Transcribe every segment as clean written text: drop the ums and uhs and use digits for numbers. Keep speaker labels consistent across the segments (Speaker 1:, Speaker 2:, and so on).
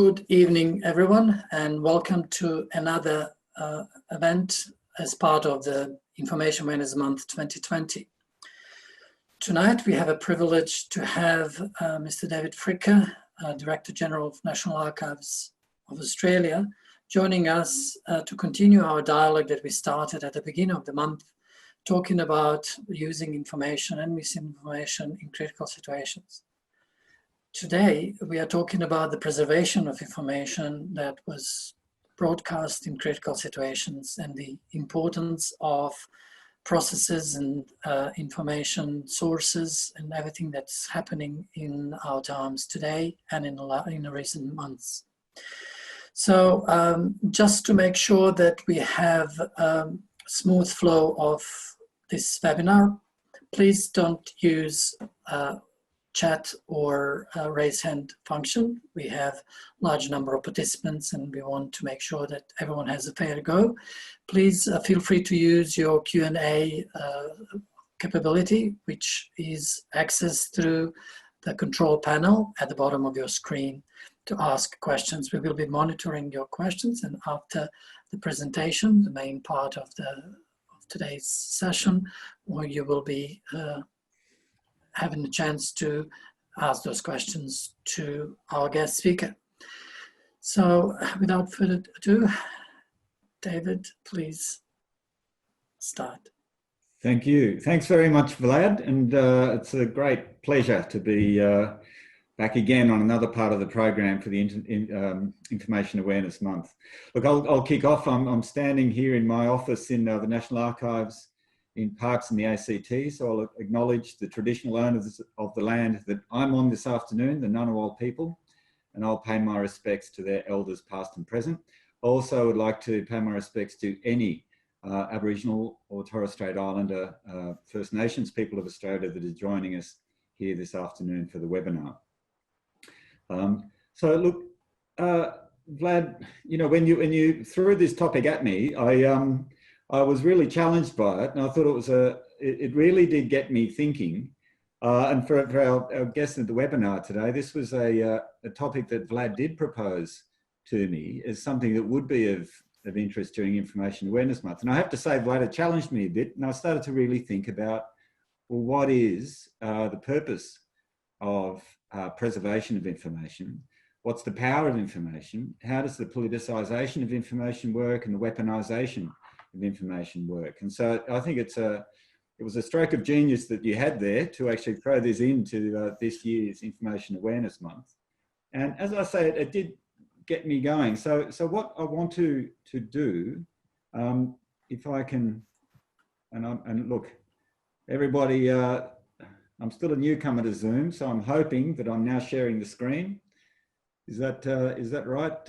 Speaker 1: Good evening, everyone, and welcome to another event as part of the Information Awareness Month 2020. Tonight, we have a privilege to have Mr. David Fricker, Director General of National Archives of Australia, joining us to continue our dialogue that we started at the beginning of the month, talking about using information and misinformation in critical situations. Today, we are talking about the preservation of information that was broadcast in critical situations and the importance of processes and information sources and everything that's happening in our times today and in the recent months. So just to make sure that we have smooth flow of this webinar, please don't use chat or raise hand function. We have a large number of participants and we want to make sure that everyone has a fair go. Please feel free to use your Q&A capability, which is accessed through the control panel at the bottom of your screen to ask questions. We will be monitoring your questions, and after the presentation, the main part of today's session, where you will be having the chance to ask those questions to our guest speaker. So without further ado, David, please start.
Speaker 2: Thank you. Thanks very much, Vlad. And it's a great pleasure to be back again on another part of the program for the Information Awareness Month. Look, I'll kick off. I'm standing here in my office in the National Archives in Parkes in the ACT, so I'll acknowledge the traditional owners of the land that I'm on this afternoon, the Ngunnawal people, and I'll pay my respects to their elders past and present. I also would like to pay my respects to any Aboriginal or Torres Strait Islander First Nations people of Australia that are joining us here this afternoon for the webinar. So look, Vlad, you know, when you threw this topic at me, I was really challenged by it, and I thought it really did get me thinking. And for our guests at the webinar today, this was a topic that Vlad did propose to me as something that would be of interest during Information Awareness Month. And I have to say, Vlad, it challenged me a bit, and I started to really think about, well, what is the purpose of preservation of information? What's the power of information? How does the politicisation of information work and the weaponisation of information work? And so I think it was a stroke of genius that you had there to actually throw this into this year's Information Awareness Month. And as I say, it did get me going. So what I want to do, if I can, and look, everybody, I'm still a newcomer to Zoom, so I'm hoping that I'm now sharing the screen. Is that right,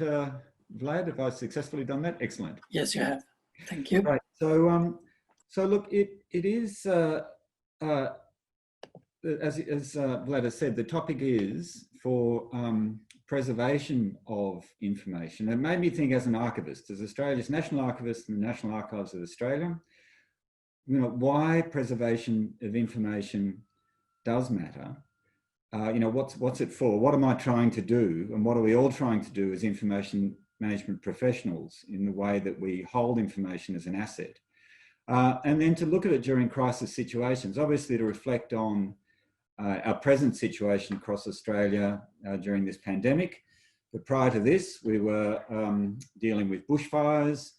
Speaker 2: Vlad? Have I successfully done that? Excellent.
Speaker 1: Yes, you have. Thank you.
Speaker 2: Right. So, so look, it is as Vlad has said, the topic is for preservation of information. It made me think, as an archivist, as Australia's National Archivist in the National Archives of Australia, you know, why preservation of information does matter. You know, what's it for? What am I trying to do? And what are we all trying to do as information management professionals in the way that we hold information as an asset? And then to look at it during crisis situations, obviously to reflect on our present situation across Australia during this pandemic. But prior to this, we were dealing with bushfires.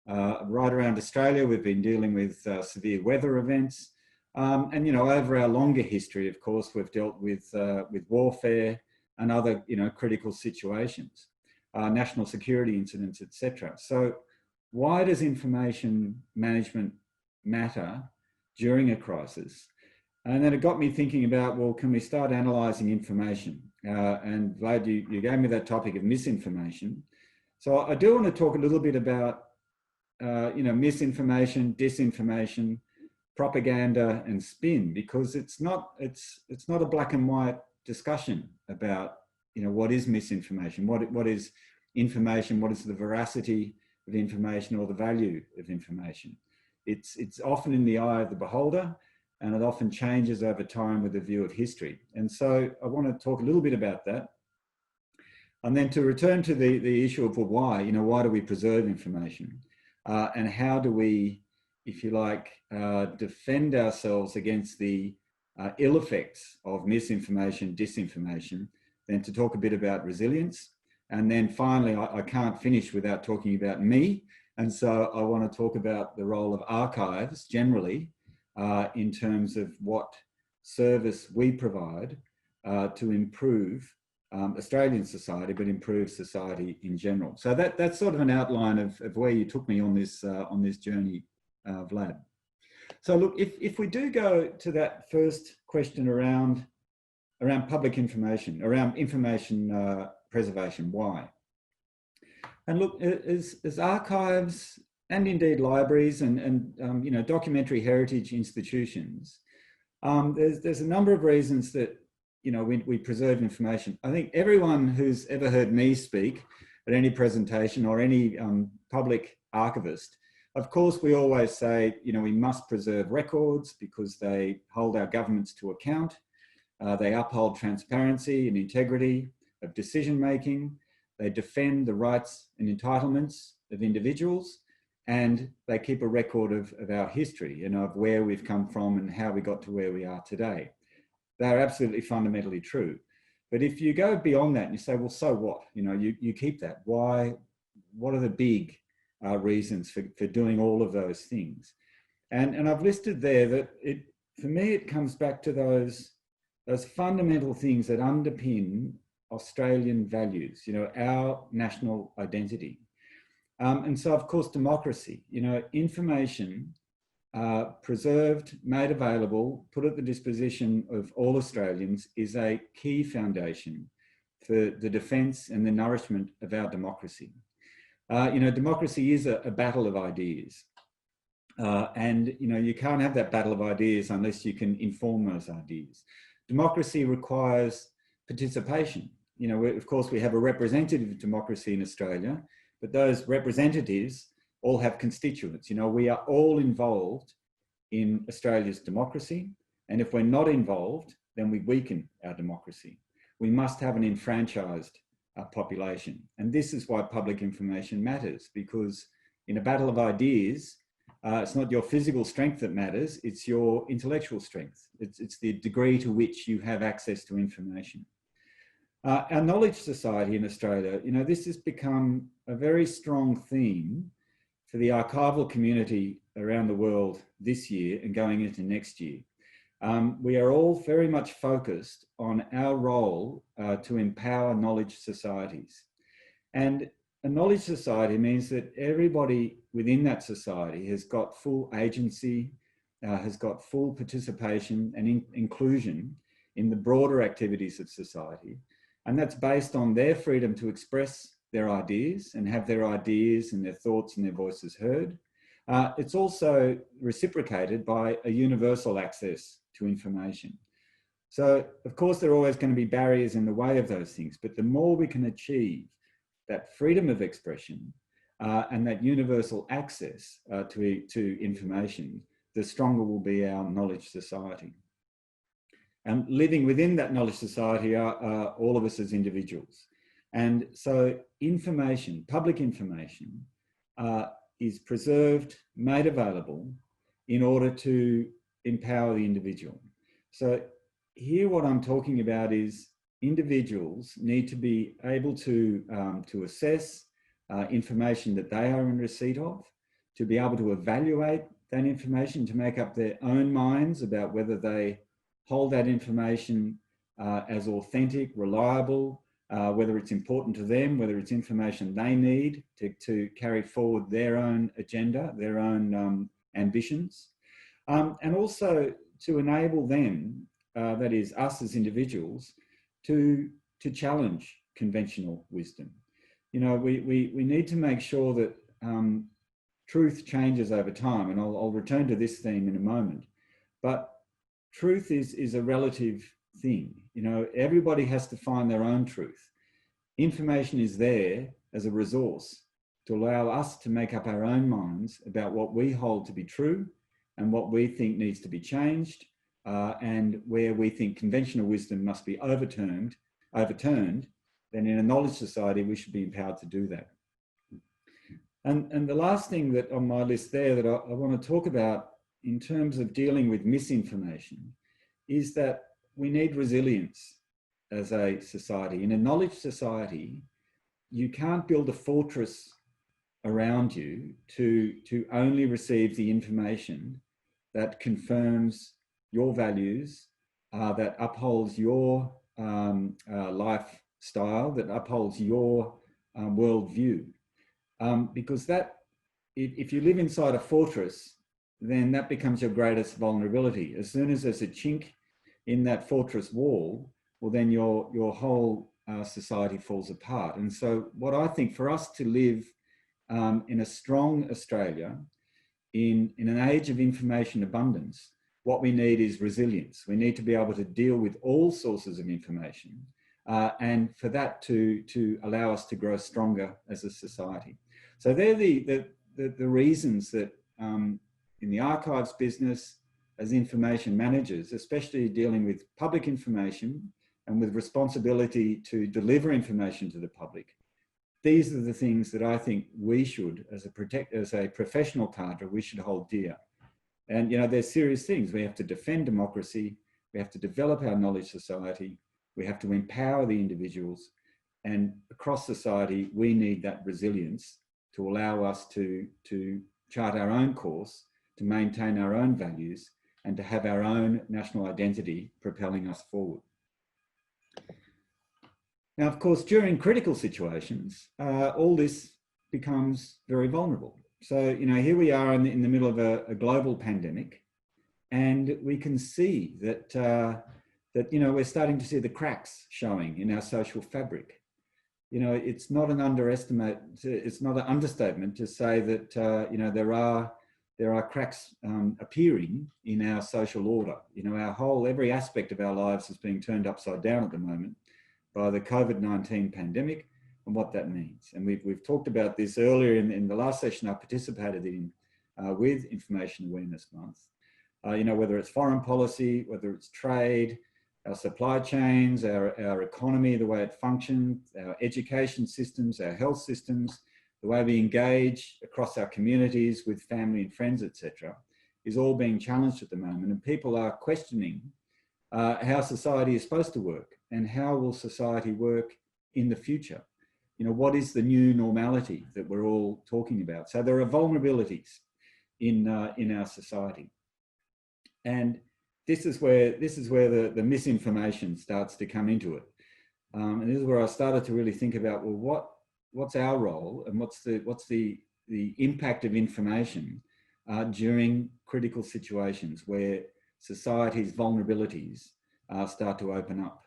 Speaker 2: Right around Australia, we've been dealing with severe weather events. And, you know, over our longer history, of course, we've dealt with warfare and other, you know, critical situations. National security incidents, etc. So why does information management matter during a crisis? And then it got me thinking about, well, can we start analysing information? And Vlad, you gave me that topic of misinformation. So I do want to talk a little bit about, you know, misinformation, disinformation, propaganda and spin, because it's not a black and white discussion about, you know, what is misinformation, what is information, what is the veracity of information or the value of information. It's often in the eye of the beholder, and it often changes over time with a view of history. And so I want to talk a little bit about that. And then to return to the issue of, well, why, why do we preserve information? And how do we, if you like, defend ourselves against the ill effects of misinformation, disinformation, then to talk a bit about resilience. And then finally, I can't finish without talking about me. And so I want to talk about the role of archives generally in terms of what service we provide to improve Australian society, but improve society in general. So that's sort of an outline of where you took me on this journey, Vlad. So look, if we do go to that first question around public information, around information preservation, why? And look, as archives and indeed libraries and documentary heritage institutions, there's a number of reasons that we preserve information. I think everyone who's ever heard me speak at any presentation or any public archivist, of course, we always say, we must preserve records because they hold our governments to account. They uphold transparency and integrity of decision-making. They defend the rights and entitlements of individuals, and they keep a record of our history and of where we've come from and how we got to where we are today. They're absolutely fundamentally true. But if you go beyond that and you say, well, so what? You keep that. Why? What are the big reasons for doing all of those things? And I've listed there that for me, it comes back to those fundamental things that underpin Australian values, our national identity. And so, of course, democracy, information preserved, made available, put at the disposition of all Australians is a key foundation for the defence and the nourishment of our democracy. Democracy is a battle of ideas. And you can't have that battle of ideas unless you can inform those ideas. Democracy requires participation. Of course, we have a representative democracy in Australia, but those representatives all have constituents. We are all involved in Australia's democracy. And if we're not involved, then we weaken our democracy. We must have an enfranchised population. And this is why public information matters, because in a battle of ideas, it's not your physical strength that matters, it's your intellectual strength. It's the degree to which you have access to information. Our knowledge society in Australia, this has become a very strong theme for the archival community around the world this year and going into next year. We are all very much focused on our role to empower knowledge societies. And a knowledge society means that everybody within that society has got full agency, has got full participation and inclusion in the broader activities of society. And that's based on their freedom to express their ideas and have their ideas and their thoughts and their voices heard. It's also reciprocated by a universal access to information. So, of course, there are always going to be barriers in the way of those things, but the more we can achieve that freedom of expression and that universal access to information, the stronger will be our knowledge society. And living within that knowledge society are all of us as individuals. And so information, public information, is preserved, made available in order to empower the individual. So here what I'm talking about is individuals need to be able to assess information that they are in receipt of, to be able to evaluate that information, to make up their own minds about whether they hold that information as authentic, reliable, whether it's important to them, whether it's information they need to carry forward their own agenda, their own ambitions, and also to enable them, that is us as individuals, to challenge conventional wisdom. We need to make sure that truth changes over time, and I'll return to this theme in a moment, but truth is a relative thing. Everybody has to find their own truth. Information is there as a resource to allow us to make up our own minds about what we hold to be true and what we think needs to be changed, and where we think conventional wisdom must be overturned, then in a knowledge society, we should be empowered to do that. And the last thing that on my list there that I want to talk about in terms of dealing with misinformation is that we need resilience as a society. In a knowledge society, you can't build a fortress around you to only receive the information that confirms your values, that upholds your lifestyle, that upholds your worldview. Because that, if you live inside a fortress, then that becomes your greatest vulnerability. As soon as there's a chink in that fortress wall, well, then your whole society falls apart. And so what I think for us to live in a strong Australia, in an age of information abundance, what we need is resilience. We need to be able to deal with all sources of information and for that to allow us to grow stronger as a society. So they're the reasons that in the archives business, as information managers, especially dealing with public information and with responsibility to deliver information to the public, these are the things that I think we should, as a professional cadre, we should hold dear. And, you know, there's serious things. We have to defend democracy. We have to develop our knowledge society. We have to empower the individuals. And across society, we need that resilience to allow us to chart our own course, to maintain our own values, and to have our own national identity propelling us forward. Now, of course, during critical situations, all this becomes very vulnerable. So, you know, here we are in the middle of a global pandemic, and we can see that, you know, we're starting to see the cracks showing in our social fabric. You know, it's not an understatement to say that, you know, there are cracks appearing in our social order. You know, every aspect of our lives is being turned upside down at the moment by the COVID-19 pandemic and what that means. And we've talked about this earlier in the last session I participated in with Information Awareness Month. You know, whether it's foreign policy, whether it's trade, our supply chains, our economy, the way it functions, our education systems, our health systems, the way we engage across our communities with family and friends, etc., is all being challenged at the moment. And people are questioning how society is supposed to work and how will society work in the future. You know, what is the new normality that we're all talking about? So there are vulnerabilities in our society. And this is where the misinformation starts to come into it. And this is where I started to really think about, well, what's our role and what's the impact of information during critical situations where society's vulnerabilities start to open up.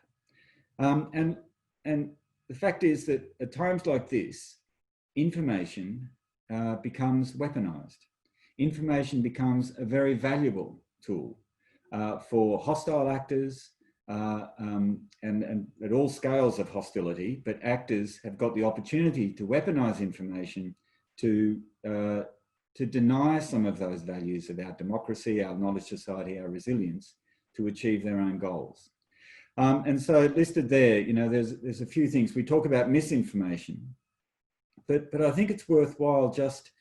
Speaker 2: And the fact is that at times like this, information becomes weaponized. Information becomes a very valuable tool for hostile actors and at all scales of hostility, but actors have got the opportunity to weaponize information to deny some of those values about democracy, our knowledge society, our resilience, to achieve their own goals. And so listed there, you know, there's a few things. We talk about misinformation, but I think it's worthwhile just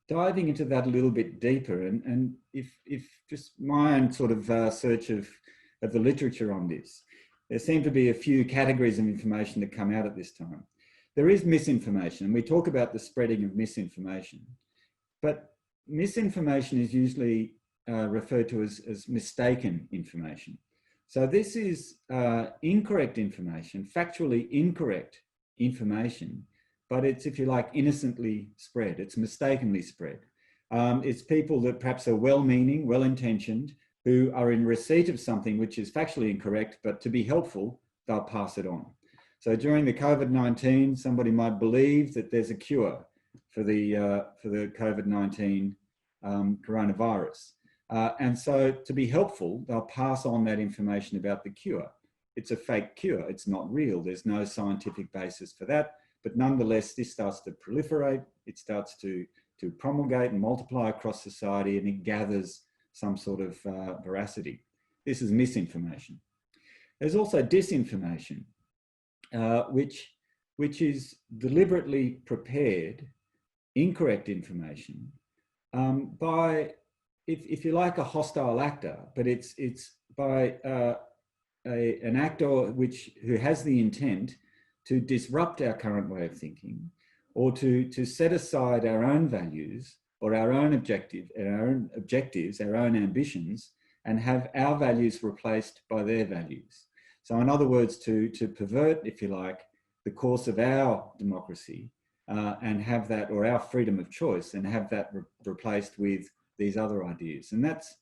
Speaker 2: diving into that a little bit deeper. And if just my own sort of search of the literature on this, there seem to be a few categories of information that come out at this time. There is misinformation, and we talk about the spreading of misinformation, but misinformation is usually referred to as mistaken information. So this is incorrect information, factually incorrect information, but it's, if you like, innocently spread. It's mistakenly spread. It's people that perhaps are well-meaning, well-intentioned, who are in receipt of something which is factually incorrect, but to be helpful, they'll pass it on. So during the COVID-19, somebody might believe that there's a cure for the COVID-19 coronavirus. And so to be helpful, they'll pass on that information about the cure. It's a fake cure, it's not real. There's no scientific basis for that, but nonetheless, this starts to proliferate. It starts to promulgate and multiply across society, and it gathers some sort of veracity. This is misinformation. There's also disinformation. which is deliberately prepared incorrect information by, if you like, a hostile actor, but it's by an actor who has the intent to disrupt our current way of thinking, or to set aside our own values or our own objectives, our own ambitions, and have our values replaced by their values. So in other words, to pervert, if you like, the course of our democracy and have that, or our freedom of choice, and have that replaced with these other ideas. And that's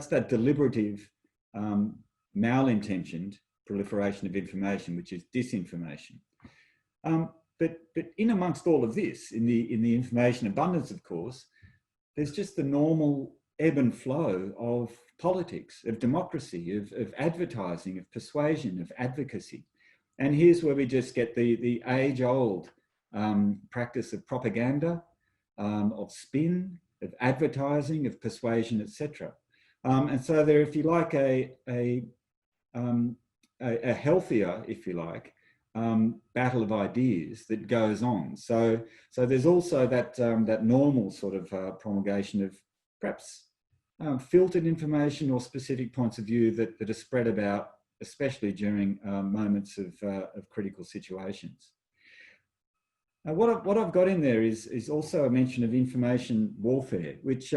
Speaker 2: that deliberative, malintentioned proliferation of information, which is disinformation. But in amongst all of this, in the information abundance, of course, there's just the normal ebb and flow of politics, of democracy, of advertising, of persuasion, of advocacy. And here's where we just get the age-old practice of propaganda, of spin, of advertising, of persuasion, etc. And so there, if you like, a healthier, if you like, battle of ideas that goes on. So there's also that normal sort of promulgation of perhaps filtered information or specific points of view that are spread about, especially during moments of critical situations. Now, what I've got in there is also a mention of information warfare, which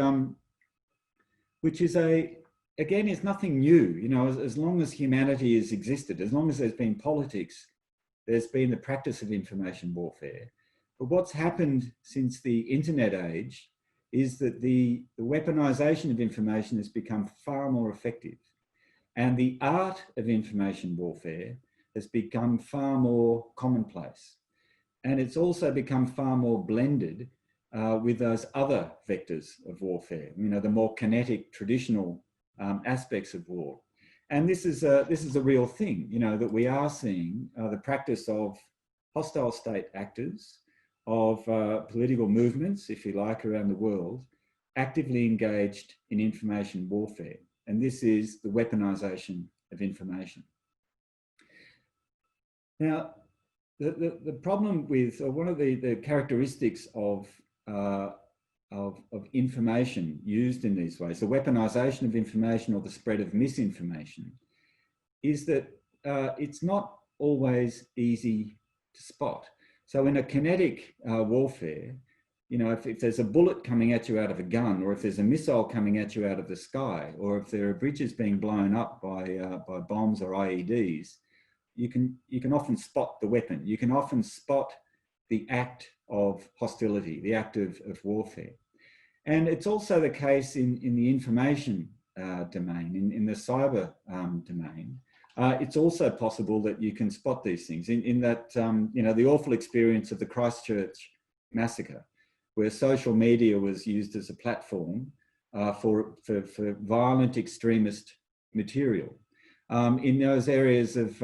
Speaker 2: is again, is nothing new. You know, as long as humanity has existed, as long as there's been politics, there's been the practice of information warfare. But what's happened since the internet age is that the weaponization of information has become far more effective. And the art of information warfare has become far more commonplace. And it's also become far more blended with those other vectors of warfare, you know, the more kinetic, traditional aspects of war. And this is a real thing, you know, that we are seeing the practice of hostile state actors, of political movements, if you like, around the world, actively engaged in information warfare. And this is the weaponization of information. Now, the problem with, or one of the characteristics of information used in these ways, the weaponization of information or the spread of misinformation, is that it's not always easy to spot. So in a kinetic warfare, you know, if there's a bullet coming at you out of a gun, or if there's a missile coming at you out of the sky, or if there are bridges being blown up by bombs or IEDs, you can often spot the weapon. You can often spot the act of hostility, the act of warfare. And it's also the case in the information domain, in the cyber domain. It's also possible that you can spot these things in that, you know, the awful experience of the Christchurch massacre, where social media was used as a platform for violent extremist material. In those areas of,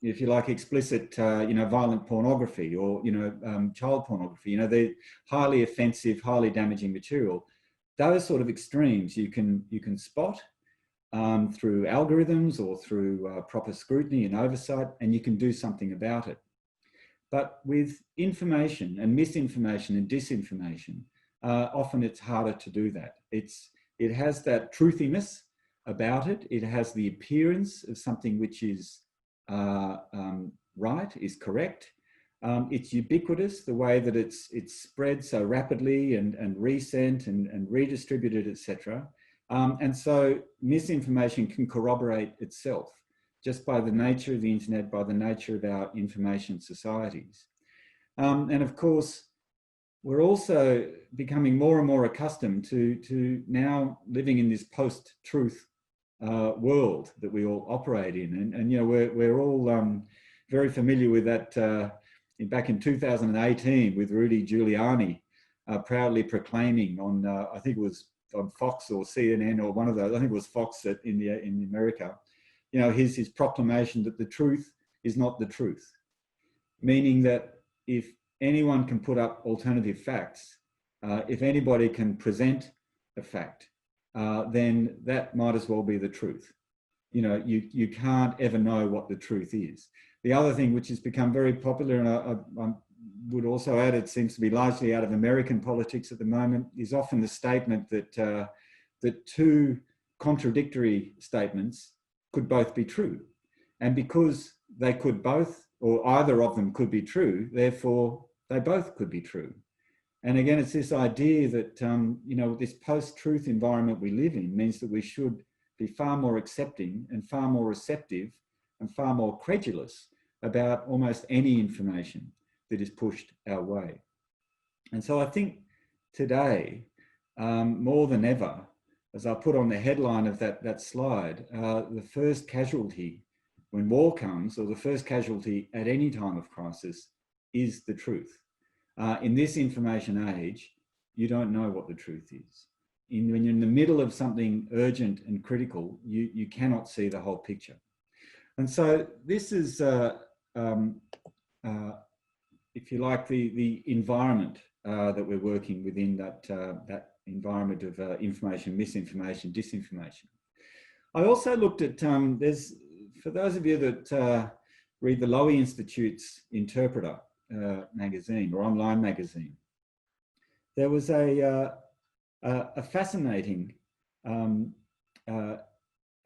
Speaker 2: if you like, explicit, you know, violent pornography, or, you know, child pornography, you know, the highly offensive, highly damaging material, those sort of extremes you can spot through algorithms or through proper scrutiny and oversight, and you can do something about it. But with information and misinformation and disinformation, often it's harder to do that. It has that truthiness about it. It has the appearance of something which is right, is correct. It's ubiquitous, the way that it's spread so rapidly and resent and redistributed, etc. And so misinformation can corroborate itself just by the nature of the internet, by the nature of our information societies. And of course, we're also becoming more and more accustomed to now living in this post-truth world that we all operate in. And you know, we're all very familiar with that back in 2018 with Rudy Giuliani proudly proclaiming on, I think it was on Fox or CNN or one of those, I think it was Fox in America, you know, his proclamation that the truth is not the truth, meaning that if anyone can put up alternative facts, if anybody can present a fact, then that might as well be the truth. You know, you can't ever know what the truth is, The other thing which has become very popular, and I would also add, it seems to be largely out of American politics at the moment, is often the statement that, that two contradictory statements could both be true. And because they could both, or either of them could be true, therefore they both could be true. And again, it's this idea that, you know, this post-truth environment we live in means that we should be far more accepting and far more receptive and far more credulous about almost any information that is pushed our way. And so I think today, more than ever, as I put on the headline of that slide, the first casualty when war comes, or the first casualty at any time of crisis, is the truth. In this information age, you don't know what the truth is. When you're in the middle of something urgent and critical, you cannot see the whole picture. And so this is, if you like, the environment that we're working within, that environment of information, misinformation, disinformation. I also looked at, for those of you that read the Lowy Institute's Interpreter magazine, or online magazine, there was a fascinating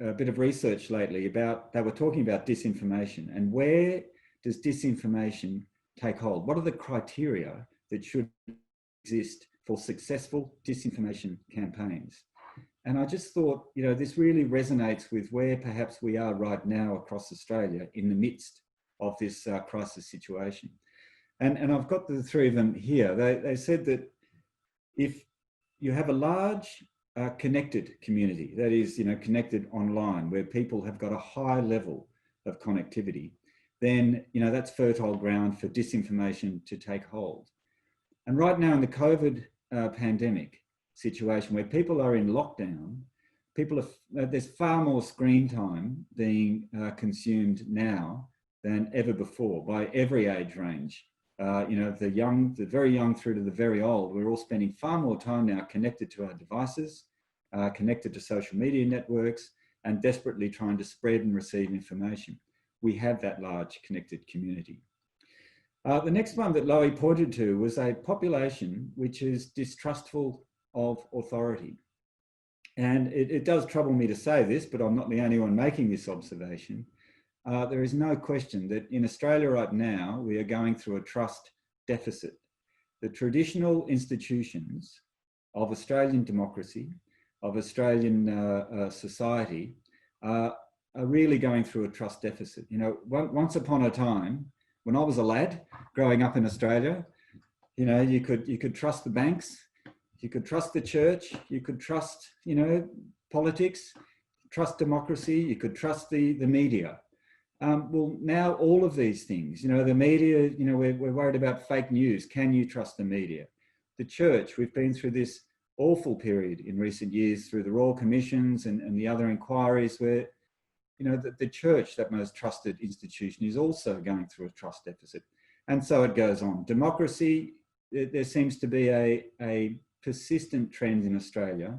Speaker 2: a bit of research lately about, they were talking about disinformation and where does disinformation take hold? What are the criteria that should exist for successful disinformation campaigns? And I just thought, you know, this really resonates with where perhaps we are right now across Australia in the midst of this crisis situation. And I've got the three of them here. They said that if you have a large connected community, that is, you know, connected online, where people have got a high level of connectivity, then, you know, that's fertile ground for disinformation to take hold. And right now in the COVID pandemic situation, where people are in lockdown, there's far more screen time being consumed now than ever before by every age range. You know, the very young through to the very old, we're all spending far more time now connected to our devices, connected to social media networks, and desperately trying to spread and receive information. We have that large connected community. The next one that Lowy pointed to was a population which is distrustful of authority. And it does trouble me to say this, but I'm not the only one making this observation. There is no question that in Australia right now, we are going through a trust deficit. The traditional institutions of Australian democracy, of Australian society, are really going through a trust deficit. You know, once upon a time, when I was a lad growing up in Australia, you know, you could trust the banks, you could trust the church, you could trust, you know, politics, trust democracy, you could trust the media. Well, now all of these things, you know, the media, you know, we're worried about fake news. Can you trust the media? The church, we've been through this awful period in recent years through the Royal Commissions and the other inquiries where, you know, the church, that most trusted institution, is also going through a trust deficit. And so it goes on. Democracy, there seems to be a persistent trend in Australia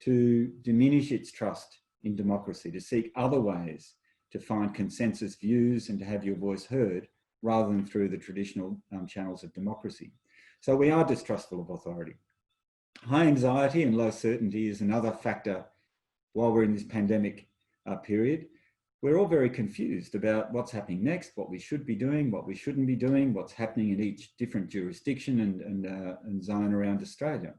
Speaker 2: to diminish its trust in democracy, to seek other ways to find consensus views and to have your voice heard rather than through the traditional channels of democracy. So we are distrustful of authority. High anxiety and low certainty is another factor while we're in this pandemic period. We're all very confused about what's happening next, what we should be doing, what we shouldn't be doing, what's happening in each different jurisdiction and zone around Australia.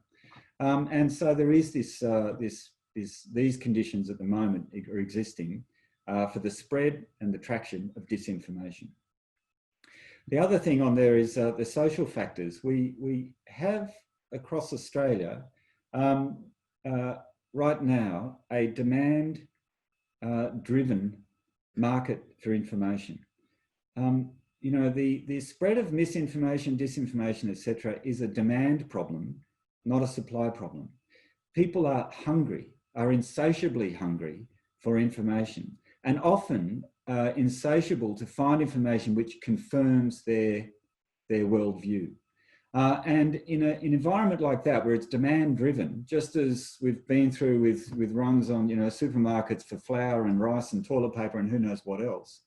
Speaker 2: And so there is these conditions at the moment are existing for the spread and the traction of disinformation. The other thing on there is the social factors. We have across Australia right now a demand driven market for information. You know, the spread of misinformation, disinformation, etc., is a demand problem, not a supply problem. People are hungry, are insatiably hungry for information, and often insatiable to find information which confirms their worldview. And in an environment like that, where it's demand driven, just as we've been through with runs on, you know, supermarkets for flour and rice and toilet paper and who knows what else,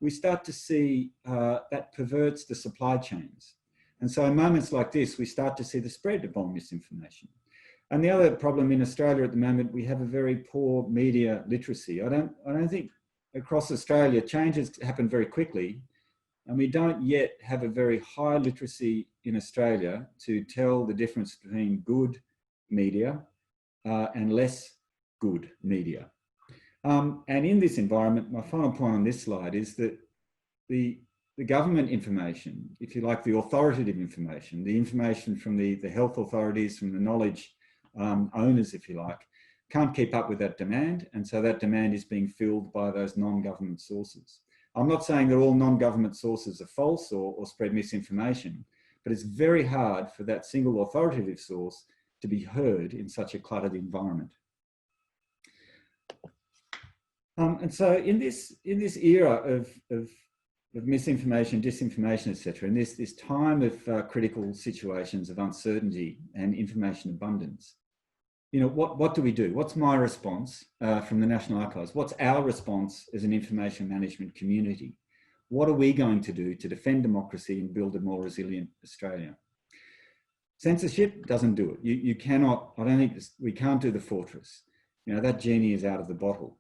Speaker 2: we start to see that perverts the supply chains. And so in moments like this, we start to see the spread of more misinformation. And the other problem in Australia at the moment, we have a very poor media literacy. I don't think across Australia, changes happen very quickly, and we don't yet have a very high literacy in Australia to tell the difference between good media and less good media. And in this environment, my final point on this slide is that the government information, if you like, the authoritative information, the information from the health authorities, from the knowledge owners, if you like, can't keep up with that demand. And so that demand is being filled by those non-government sources. I'm not saying that all non-government sources are false or spread misinformation, but it's very hard for that single authoritative source to be heard in such a cluttered environment. And so in this era of misinformation, disinformation, etc., in this time of critical situations of uncertainty and information abundance, you know, what do we do? What's my response from the National Archives? What's our response as an information management community? What are we going to do to defend democracy and build a more resilient Australia? Censorship doesn't do it. You cannot, I don't think, we can't do the fortress. You know, that genie is out of the bottle.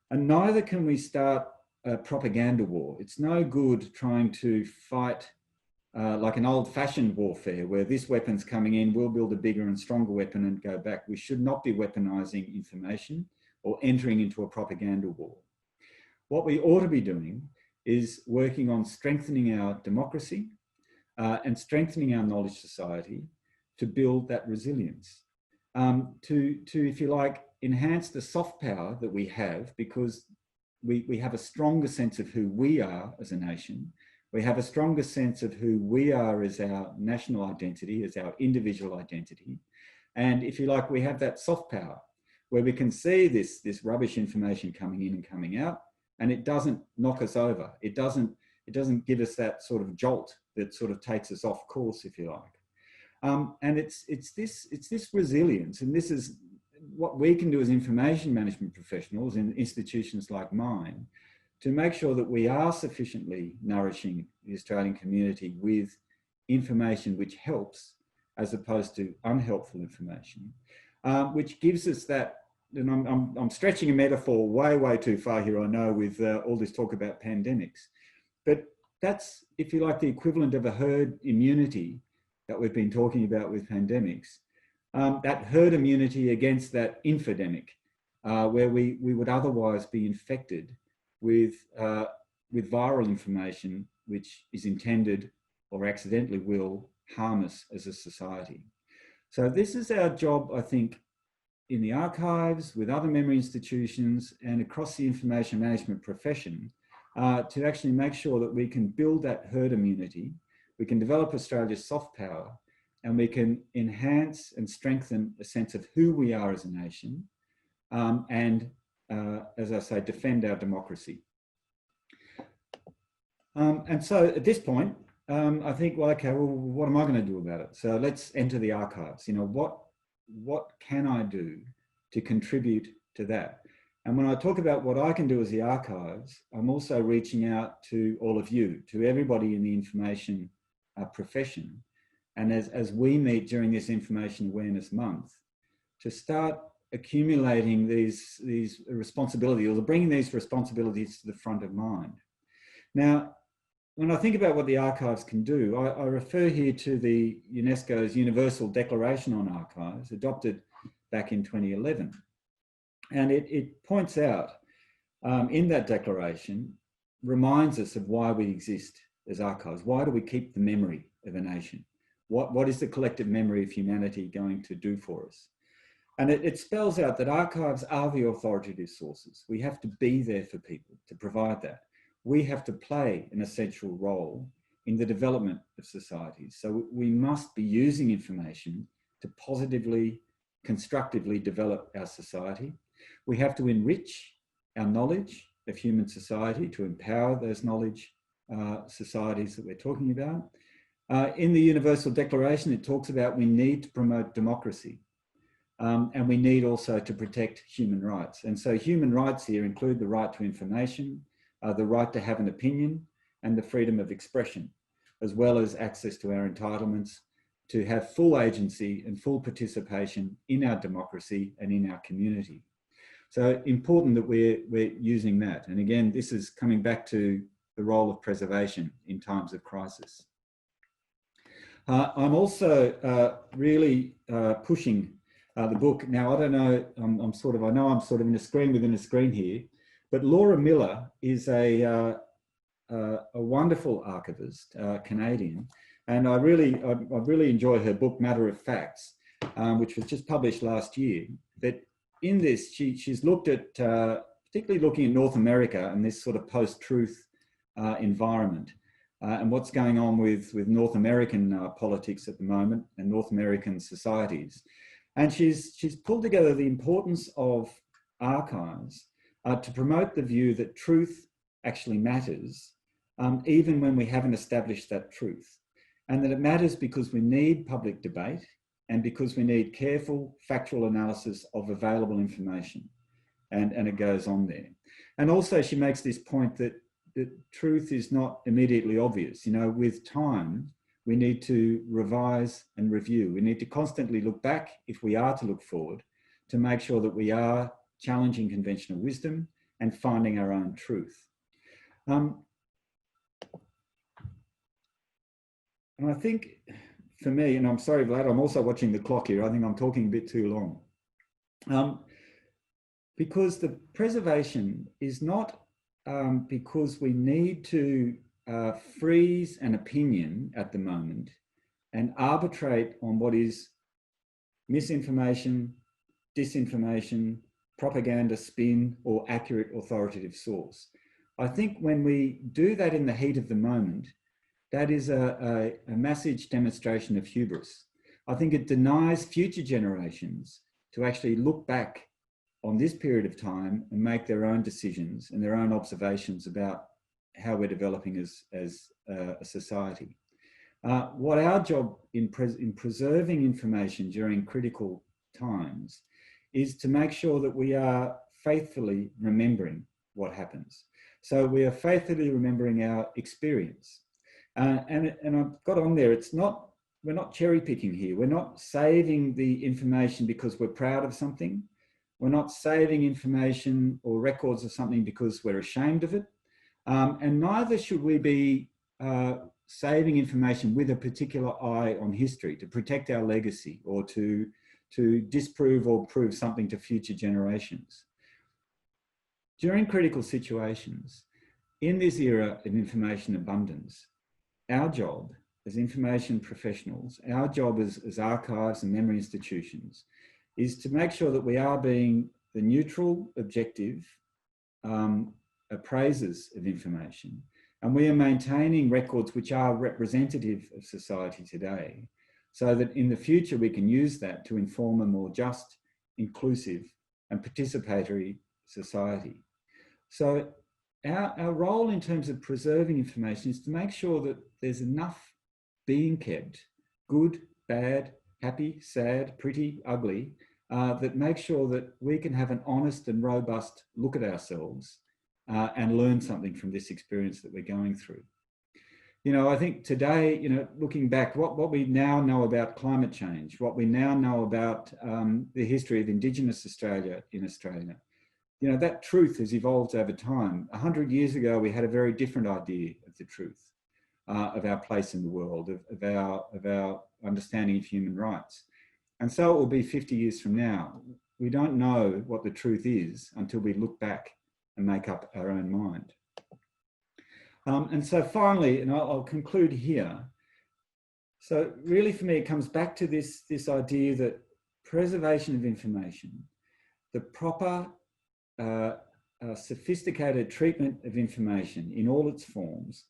Speaker 2: And neither can we start a propaganda war. It's no good trying to fight like an old-fashioned warfare where this weapon's coming in, we'll build a bigger and stronger weapon and go back. We should not be weaponizing information or entering into a propaganda war. What we ought to be doing is working on strengthening our democracy and strengthening our knowledge society to build that resilience, to, if you like, enhance the soft power that we have, because we have a stronger sense of who we are as a nation. We have a stronger sense of who we are as our national identity, as our individual identity. And if you like, we have that soft power where we can see this rubbish information coming in and coming out, and it doesn't knock us over. It doesn't give us that sort of jolt that sort of takes us off course, if you like. And it's this resilience, and this is what we can do as information management professionals in institutions like mine, to make sure that we are sufficiently nourishing the Australian community with information which helps, as opposed to unhelpful information, which gives us that, and I'm stretching a metaphor way too far here, I know, with all this talk about pandemics, but that's, if you like, the equivalent of a herd immunity that we've been talking about with pandemics, that herd immunity against that infodemic, where we would otherwise be infected with viral information which is intended or accidentally will harm us as a society. So this is our job, I think, in the archives, with other memory institutions and across the information management profession, to actually make sure that we can build that herd immunity, we can develop Australia's soft power, and we can enhance and strengthen a sense of who we are as a nation, and as I say, defend our democracy. And so at this point, I think, well, okay, well, what am I going to do about it? So let's enter the archives. You know, what can I do to contribute to that? And when I talk about what I can do as the archives, I'm also reaching out to all of you, to everybody in the information profession. And as we meet during this Information Awareness Month, to start accumulating these responsibilities, or bringing these responsibilities to the front of mind. Now, when I think about what the archives can do, I refer here to the UNESCO's Universal Declaration on Archives, adopted back in 2011. And it points out in that declaration, reminds us of why we exist as archives. Why do we keep the memory of a nation? What is the collective memory of humanity going to do for us? And it spells out that archives are the authoritative sources. We have to be there for people to provide that. We have to play an essential role in the development of societies. So we must be using information to positively, constructively develop our society. We have to enrich our knowledge of human society to empower those knowledge societies that we're talking about. In the Universal Declaration, it talks about we need to promote democracy. And we need also to protect human rights. And so human rights here include the right to information, the right to have an opinion and the freedom of expression, as well as access to our entitlements, to have full agency and full participation in our democracy and in our community. So important that we're using that. And again, this is coming back to the role of preservation in times of crisis. I'm also really pushing the book. Now, I don't know, I know I'm sort of in a screen within a screen here, but Laura Miller is a wonderful archivist, Canadian, and I really enjoy her book, Matter of Facts, which was just published last year. That in this, she's looked at, particularly looking at North America and this sort of post-truth environment, and what's going on with North American politics at the moment and North American societies. And she's pulled together the importance of archives to promote the view that truth actually matters, even when we haven't established that truth. And that it matters because we need public debate and because we need careful factual analysis of available information. And it goes on there. And also she makes this point that truth is not immediately obvious. You know, with time, we need to revise and review. We need to constantly look back, if we are to look forward, to make sure that we are challenging conventional wisdom and finding our own truth. And I think for me, and I'm sorry, Vlad, I'm also watching the clock here. I think I'm talking a bit too long. Because the preservation is not because we need to freeze an opinion at the moment and arbitrate on what is misinformation, disinformation, propaganda, spin, or accurate authoritative source. I think when we do that in the heat of the moment, that is a massive demonstration of hubris. I think it denies future generations to actually look back on this period of time and make their own decisions and their own observations about how we're developing as a society. What our job in preserving information during critical times is to make sure that we are faithfully remembering what happens. So we are faithfully remembering our experience. And I've got on there, we're not cherry picking here. We're not saving the information because we're proud of something. We're not saving information or records of something because we're ashamed of it. And neither should we be saving information with a particular eye on history to protect our legacy or to disprove or prove something to future generations. During critical situations, in this era of information abundance, our job as information professionals, our job as archives and memory institutions is to make sure that we are being the neutral, objective appraisers of information, and we are maintaining records which are representative of society today, so that in the future we can use that to inform a more just, inclusive and participatory society. So our role in terms of preserving information is to make sure that there's enough being kept, good, bad, happy, sad, pretty, ugly, that makes sure that we can have an honest and robust look at ourselves and learn something from this experience that we're going through. You know, I think today, you know, looking back, what we now know about climate change, what we now know about the history of Indigenous Australia in Australia, you know, that truth has evolved over time. 100 years ago, we had a very different idea of the truth, of our place in the world, of our understanding of human rights. And so it will be 50 years from now. We don't know what the truth is until we look back and make up our own mind. And so finally, and I'll conclude here. So really for me, it comes back to this idea that preservation of information, the proper sophisticated treatment of information in all its forms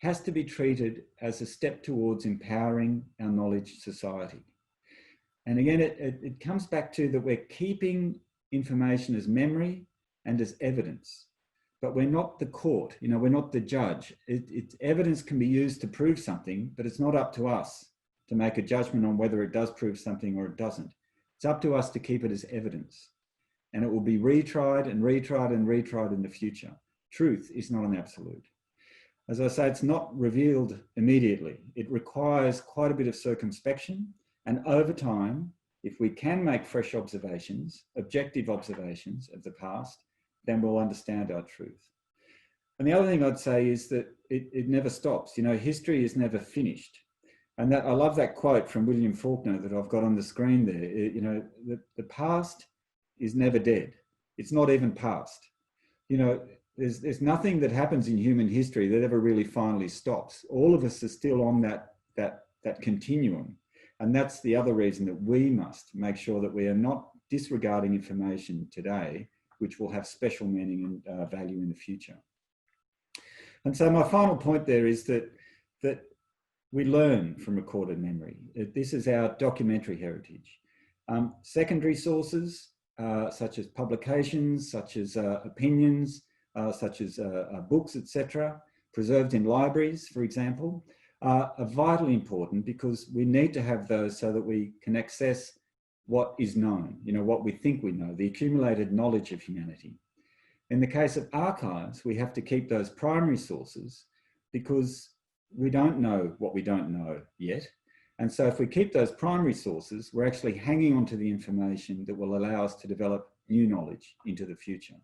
Speaker 2: has to be treated as a step towards empowering our knowledge society. And again, it comes back to that we're keeping information as memory and as evidence, but we're not the court, you know, we're not the judge. Evidence can be used to prove something, but it's not up to us to make a judgment on whether it does prove something or it doesn't. It's up to us to keep it as evidence. And it will be retried and retried and retried in the future truth is not an absolute. As I say, it's not revealed immediately. It requires quite a bit of circumspection, and over time, if we can make fresh observations, objective observations of the past, then we'll understand our truth. And the other thing I'd say is that it never stops. You know, history is never finished. And that, I love that quote from William Faulkner that I've got on the screen there. You know, the past is never dead. It's not even past. You know, there's nothing that happens in human history that ever really finally stops. All of us are still on that continuum. And that's the other reason that we must make sure that we are not disregarding information today, which will have special meaning and value in the future. And so my final point there is that we learn from recorded memory. This is our documentary heritage. Secondary sources, such as publications, such as opinions, such as books, etc., preserved in libraries, for example, are vitally important because we need to have those so that we can access what is known, you know, what we think we know, the accumulated knowledge of humanity. In the case of archives, we have to keep those primary sources because we don't know what we don't know yet. And so if we keep those primary sources, we're actually hanging on to the information that will allow us to develop new knowledge into the future.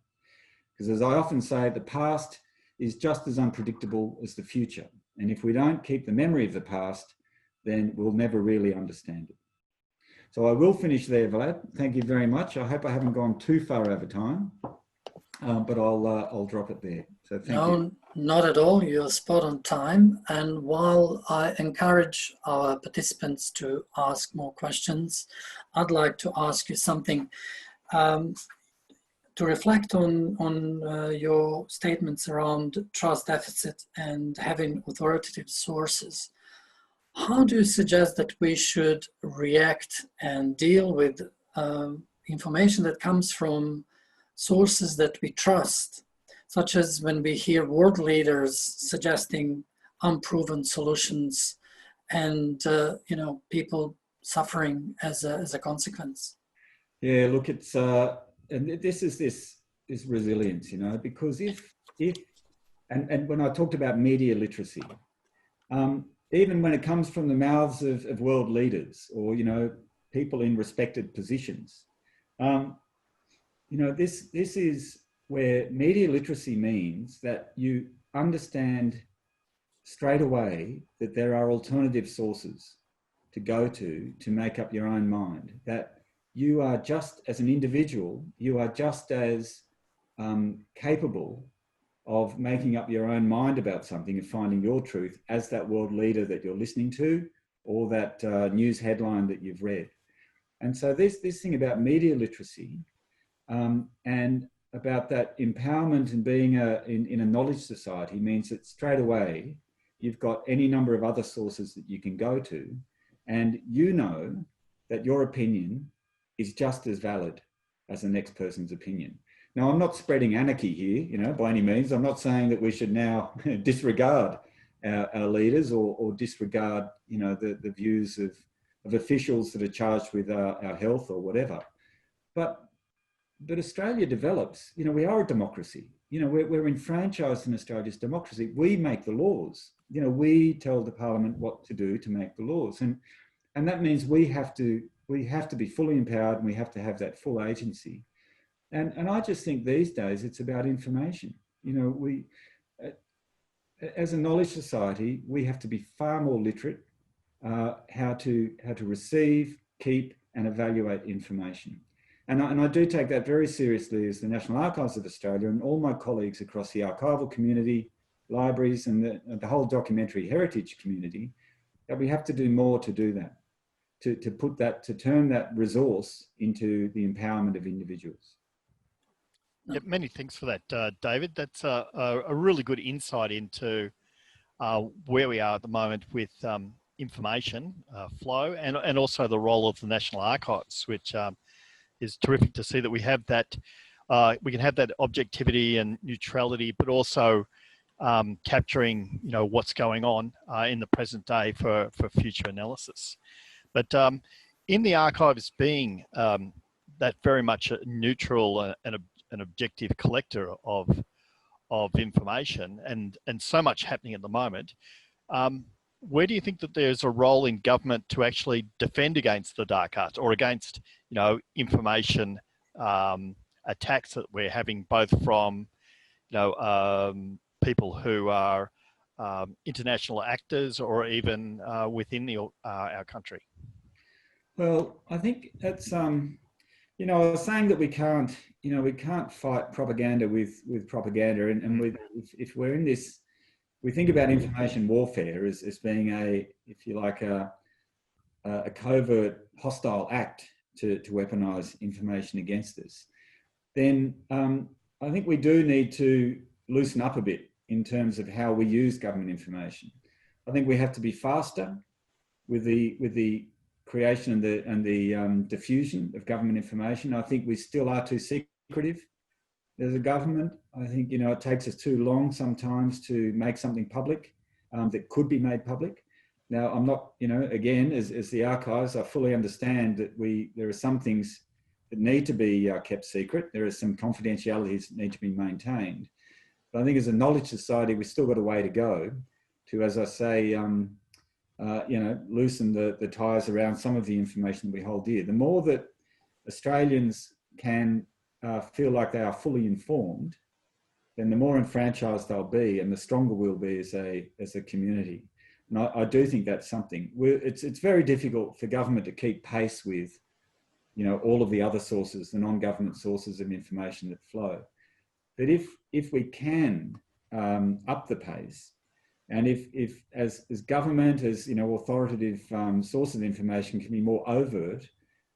Speaker 2: Because as I often say, the past is just as unpredictable as the future. And if we don't keep the memory of the past, then we'll never really understand it. So I will finish there, Vlad. Thank you very much. I hope I haven't gone too far over time, but I'll drop it there. So thank you.
Speaker 1: Not at all. You're spot on time. And while I encourage our participants to ask more questions, I'd like to ask you something to reflect on your statements around trust deficit and having authoritative sources. How do you suggest that we should react and deal with information that comes from sources that we trust, such as when we hear world leaders suggesting unproven solutions and you know, people suffering as a consequence?
Speaker 2: Yeah, look, it's and this is resilience, you know, because if and when I talked about media literacy, even when it comes from the mouths of world leaders or, you know, people in respected positions, you know, this is where media literacy means that you understand straight away that there are alternative sources to go to make up your own mind, that you are just, as an individual, you are just as capable of making up your own mind about something and finding your truth as that world leader that you're listening to or that news headline that you've read. And so this thing about media literacy and about that empowerment and being in a knowledge society means that straight away you've got any number of other sources that you can go to, and you know that your opinion is just as valid as the next person's opinion. Now, I'm not spreading anarchy here, you know, by any means. I'm not saying that we should now disregard our leaders or disregard, you know, the views of officials that are charged with our health or whatever. But Australia develops, you know, we are a democracy. You know, we're enfranchised in Australia's democracy. We make the laws. You know, we tell the parliament what to do to make the laws. And that means we have to be fully empowered and we have to have that full agency. And I just think these days it's about information. You know, we, as a knowledge society, we have to be far more literate how to receive, keep and evaluate information. And I do take that very seriously as the National Archives of Australia and all my colleagues across the archival community, libraries and the whole documentary heritage community, that we have to do more to do that, to turn that resource into the empowerment of individuals.
Speaker 3: Yeah, many thanks for that, David. That's a really good insight into where we are at the moment with information flow and also the role of the National Archives, which is terrific to see that we have that. We can have that objectivity and neutrality, but also capturing, you know, what's going on in the present day for future analysis. But in the archives being that very much a neutral and an objective collector of of information and so much happening at the moment. Where do you think that there's a role in government to actually defend against the dark arts or against, information attacks that we're having, both from, people who are international actors or even within our country?
Speaker 2: Well, I think that's, I was saying that we can't fight propaganda with propaganda, and if we're in this, we think about information warfare as being if you like, a covert hostile act to weaponize information against us, then I think we do need to loosen up a bit in terms of how we use government information. I think we have to be faster with the creation and the diffusion of government information. I think we still are too secretive as a government. I think, it takes us too long sometimes to make something public that could be made public. Now, I'm not, again, as the archives, I fully understand that there are some things that need to be kept secret. There are some confidentialities that need to be maintained. But I think as a knowledge society, we've still got a way to go to, as I say, loosen the ties around some of the information we hold dear. The more that Australians can feel like they are fully informed, then the more enfranchised they'll be, and the stronger we'll be as a community. And I do think that's something. It's very difficult for government to keep pace with, all of the other sources, the non-government sources of information that flow. But if we can up the pace, and if as government, as authoritative sources of information can be more overt,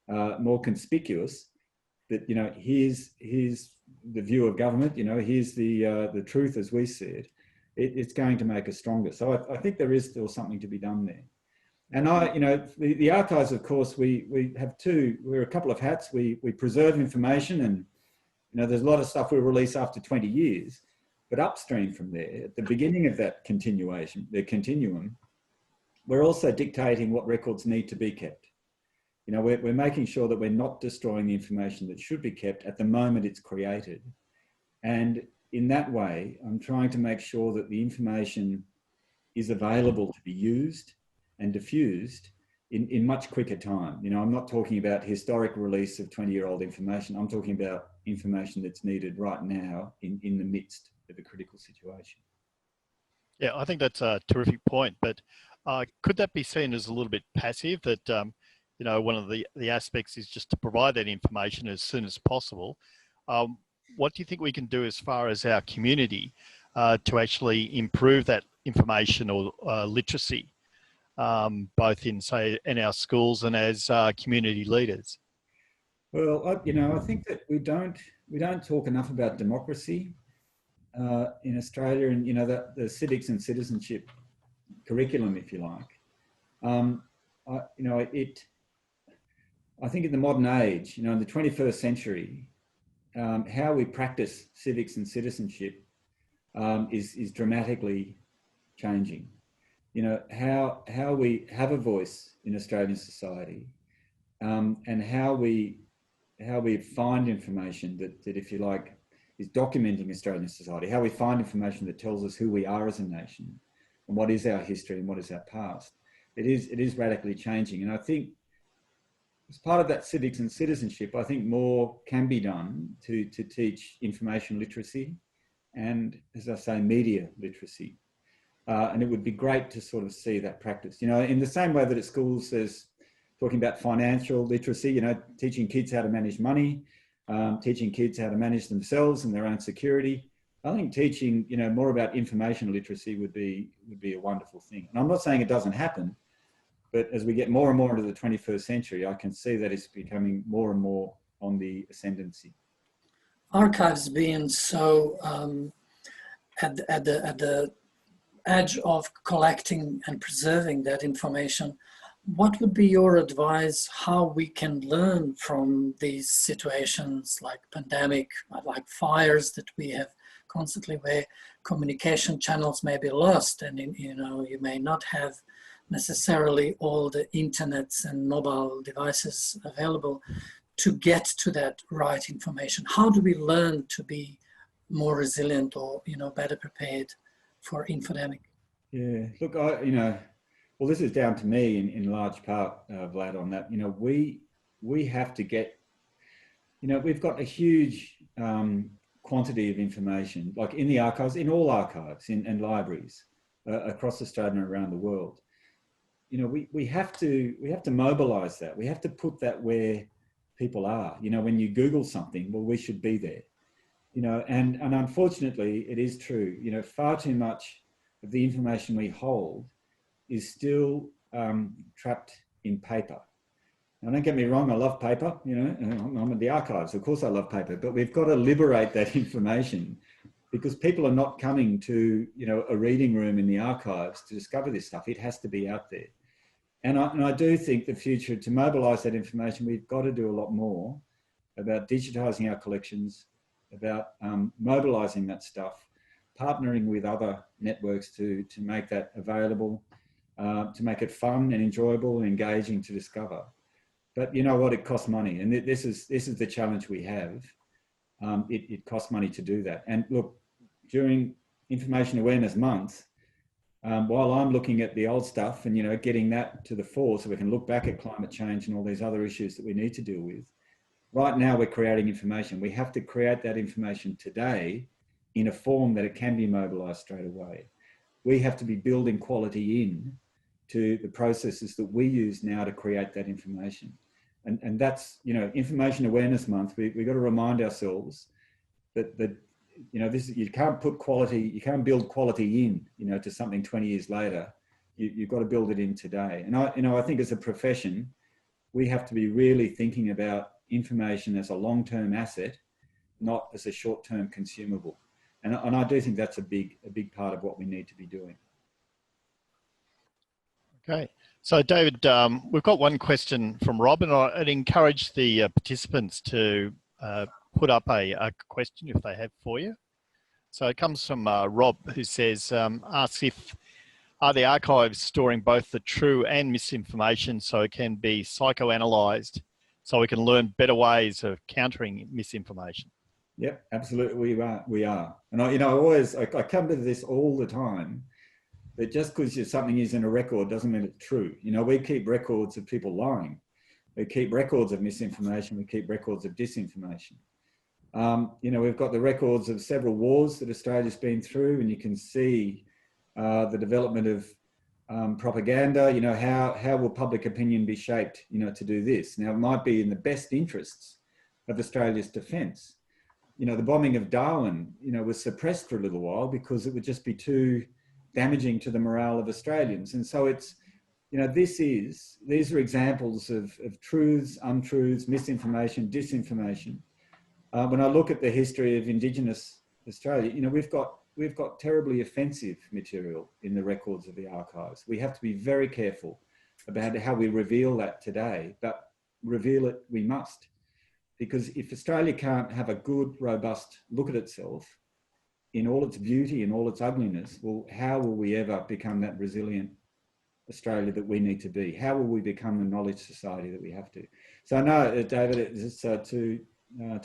Speaker 2: more conspicuous, that here's the view of government, here's the truth as we see it, it's going to make us stronger. So I think there is still something to be done there. And the archives, of course, we're a couple of hats. We preserve information, and there's a lot of stuff we release after 20 years. But upstream from there, at the beginning of that continuum, we're also dictating what records need to be kept. We're making sure that we're not destroying the information that should be kept at the moment it's created. And in that way, I'm trying to make sure that the information is available to be used and diffused in much quicker time. I'm not talking about historic release of 20-year-old information. I'm talking about information that's needed right now in the midst of a critical situation.
Speaker 3: Yeah, I think that's a terrific point. But could that be seen as a little bit passive, that one of the aspects is just to provide that information as soon as possible? What do you think we can do as far as our community to actually improve that information or literacy, both in our schools and as community leaders?
Speaker 2: Well, I think that we don't talk enough about democracy in Australia, and the civics and citizenship curriculum, if you like. I think in the modern age, in the 21st century, how we practice civics and citizenship is dramatically changing. How we have a voice in Australian society, and how we find information that, if you like, is documenting Australian society, how we find information that tells us who we are as a nation and what is our history and what is our past. It is radically changing. And I think as part of that civics and citizenship, I think more can be done to teach information literacy and, as I say, media literacy. And it would be great to sort of see that practice, in the same way that at schools there's talking about financial literacy, teaching kids how to manage money, teaching kids how to manage themselves and their own security. I think teaching, more about information literacy would be a wonderful thing. And I'm not saying it doesn't happen, but as we get more and more into the 21st century, I can see that it's becoming more and more on the ascendancy.
Speaker 1: Archives being so at the edge of collecting and preserving that information, what would be your advice how we can learn from these situations like pandemic, like fires that we have constantly, where communication channels may be lost, and you may not have necessarily all the internets and mobile devices available to get to that right information? How do we learn to be more resilient or, better prepared for infodemic?
Speaker 2: Yeah, look, well, this is down to me in large part, Vlad, on that. We have to get, we've got a huge quantity of information, like in the archives, in all archives and libraries across Australia and around the world. We have to mobilise that. We have to put that where people are. When you Google something, well, we should be there. And unfortunately, it is true. Far too much of the information we hold is still trapped in paper. Now, don't get me wrong, I love paper, I'm at the archives, of course I love paper, but we've got to liberate that information because people are not coming to, a reading room in the archives to discover this stuff. It has to be out there. And I do think the future, to mobilise that information, we've got to do a lot more about digitising our collections, about mobilising that stuff, partnering with other networks to make that available, to make it fun and enjoyable and engaging to discover. But you know what? It costs money, and this is the challenge we have. It costs money to do that. And look, during Information Awareness Month, while I'm looking at the old stuff and getting that to the fore, so we can look back at climate change and all these other issues that we need to deal with. Right now, we're creating information. We have to create that information today in a form that it can be mobilised straight away. We have to be building quality in to the processes that we use now to create that information. And that's, Information Awareness Month, we've got to remind ourselves that you can't put quality, you can't build quality in, to something 20 years later. You've got to build it in today. And I think as a profession, we have to be really thinking about information as a long-term asset, not as a short-term consumable. And I do think that's a big part of what we need to be doing.
Speaker 3: Okay, so David, we've got one question from Rob, and I'd encourage the participants to put up a question if they have for you. So it comes from Rob, who says, asks are the archives storing both the true and misinformation so it can be psychoanalyzed so we can learn better ways of countering misinformation?
Speaker 2: Yep, absolutely, we are. And I come to this all the time, that just because something is in a record doesn't mean it's true. We keep records of people lying. We keep records of misinformation. We keep records of disinformation. We've got the records of several wars that Australia's been through, and you can see the development of propaganda. How will public opinion be shaped, to do this? Now, it might be in the best interests of Australia's defence. The bombing of Darwin, was suppressed for a little while because it would just be too damaging to the morale of Australians. And so it's, these are examples of truths, untruths, misinformation, disinformation. When I look at the history of Indigenous Australia, we've got terribly offensive material in the records of the archives. We have to be very careful about how we reveal that today, but reveal it we must. Because if Australia can't have a good, robust look at itself in all its beauty and all its ugliness, well, how will we ever become that resilient Australia that we need to be? How will we become the knowledge society that we have to? So no, David, it's to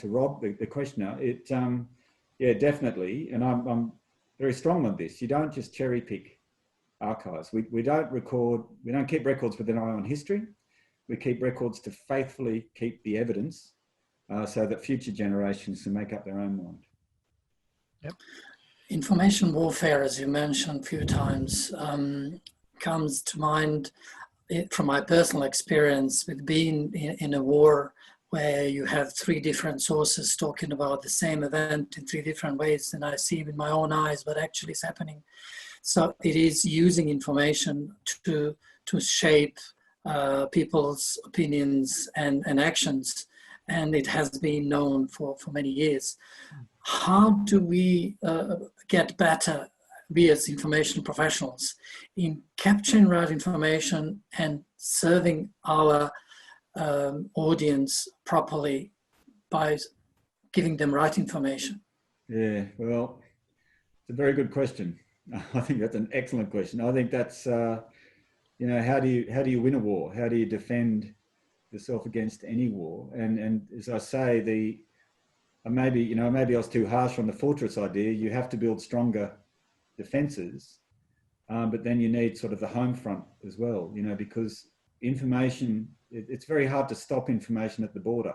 Speaker 2: Rob, the questioner, yeah, definitely. And I'm very strong on this. You don't just cherry pick archives. We don't keep records with an eye on history. We keep records to faithfully keep the evidence so that future generations can make up their own mind.
Speaker 3: Yep.
Speaker 1: Information warfare, as you mentioned a few times, comes to mind from my personal experience with being in a war where you have three different sources talking about the same event in three different ways, and I see with my own eyes what actually is happening. So it is using information to shape people's opinions and actions, and it has been known for many years. How do we get better, we as information professionals, in capturing right information and serving our audience properly by giving them right information?
Speaker 2: Yeah, well, it's a very good question. I think that's an excellent question. I think that's, how do you win a war? How do you defend yourself against any war? And as I say, maybe, you know, maybe I was too harsh on the fortress idea. You have to build stronger defences, but then you need sort of the home front as well, you know, because information, it's very hard to stop information at the border.